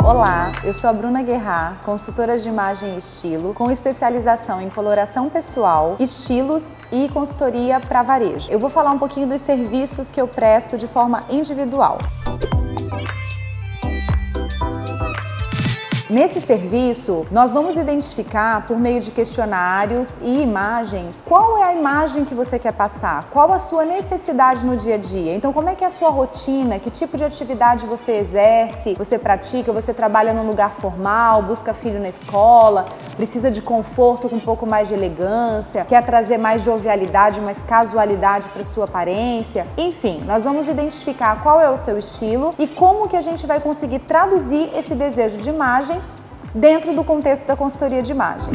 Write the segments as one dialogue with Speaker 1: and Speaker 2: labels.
Speaker 1: Olá, eu sou a Bruna Guerra, consultora de imagem e estilo, com especialização em coloração pessoal, estilos e consultoria para varejo. Eu vou falar um pouquinho dos serviços que eu presto de forma individual. Nesse serviço, nós vamos identificar, por meio de questionários e imagens, qual é a imagem que você quer passar, qual a sua necessidade no dia a dia. Então, como é que é a sua rotina, que tipo de atividade você exerce, você pratica, você trabalha num lugar formal, busca filho na escola, precisa de conforto com um pouco mais de elegância, quer trazer mais jovialidade, mais casualidade para sua aparência. Enfim, nós vamos identificar qual é o seu estilo e como que a gente vai conseguir traduzir esse desejo de imagem dentro do contexto da consultoria de imagem.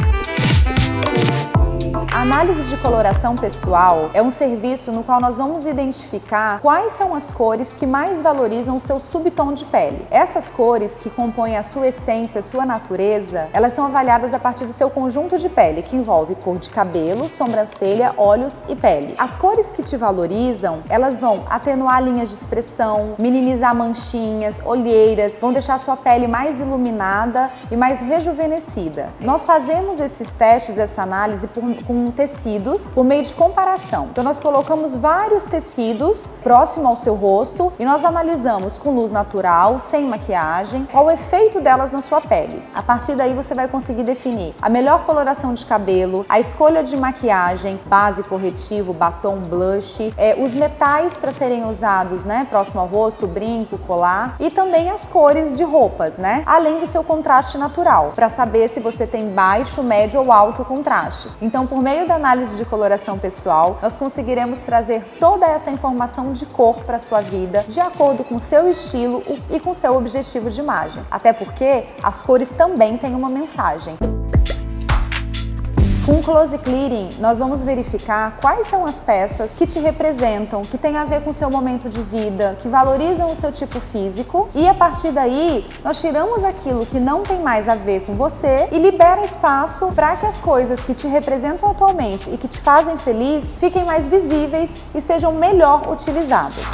Speaker 1: A análise de coloração pessoal é um serviço no qual nós vamos identificar quais são as cores que mais valorizam o seu subtom de pele. Essas cores que compõem a sua essência, a sua natureza, elas são avaliadas a partir do seu conjunto de pele, que envolve cor de cabelo, sobrancelha, olhos e pele. As cores que te valorizam, elas vão atenuar linhas de expressão, minimizar manchinhas, olheiras, vão deixar a sua pele mais iluminada e mais rejuvenescida. Nós fazemos esses testes, essa análise com tecidos por meio de comparação. Então nós colocamos vários tecidos próximo ao seu rosto e nós analisamos com luz natural, sem maquiagem, qual o efeito delas na sua pele. A partir daí você vai conseguir definir a melhor coloração de cabelo, a escolha de maquiagem, base, corretivo, batom, blush, os metais para serem usados, próximo ao rosto, brinco, colar, e também as cores de roupas, além do seu contraste natural, para saber se você tem baixo, médio ou alto contraste. Então, por meio da análise de coloração pessoal, nós conseguiremos trazer toda essa informação de cor para a sua vida, de acordo com o seu estilo e com o seu objetivo de imagem. Até porque as cores também têm uma mensagem. Com o Close Clearing, nós vamos verificar quais são as peças que te representam, que têm a ver com o seu momento de vida, que valorizam o seu tipo físico, e a partir daí nós tiramos aquilo que não tem mais a ver com você e libera espaço para que as coisas que te representam atualmente e que te fazem feliz fiquem mais visíveis e sejam melhor utilizadas.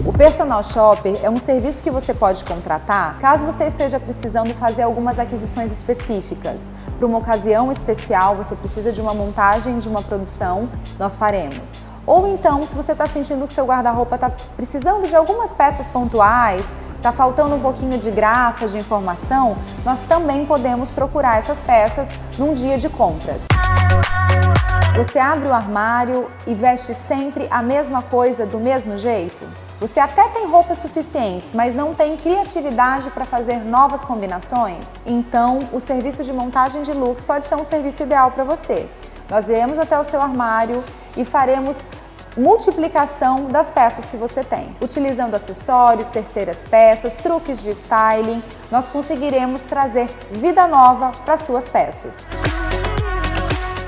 Speaker 1: O Personal Shopper é um serviço que você pode contratar caso você esteja precisando fazer algumas aquisições específicas. Para uma ocasião especial, você precisa de uma montagem de uma produção, nós faremos. Ou então, se você está sentindo que seu guarda-roupa está precisando de algumas peças pontuais, está faltando um pouquinho de graça, de informação, nós também podemos procurar essas peças num dia de compras. Você abre o armário e veste sempre a mesma coisa do mesmo jeito? Você até tem roupas suficientes, mas não tem criatividade para fazer novas combinações? Então, o serviço de montagem de looks pode ser um serviço ideal para você. Nós iremos até o seu armário e faremos multiplicação das peças que você tem. Utilizando acessórios, terceiras peças, truques de styling, nós conseguiremos trazer vida nova para suas peças.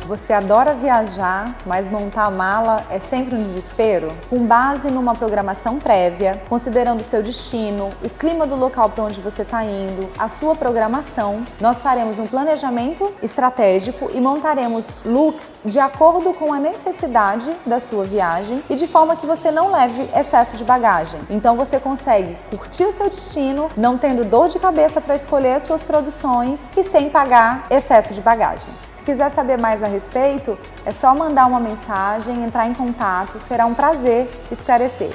Speaker 1: Você adora viajar, mas montar a mala é sempre um desespero? Com base numa programação prévia, considerando o seu destino, o clima do local para onde você está indo, a sua programação, nós faremos um planejamento estratégico e montaremos looks de acordo com a necessidade da sua viagem e de forma que você não leve excesso de bagagem. Então você consegue curtir o seu destino, não tendo dor de cabeça para escolher as suas produções e sem pagar excesso de bagagem. Se quiser saber mais a respeito, é só mandar uma mensagem, entrar em contato, será um prazer esclarecer.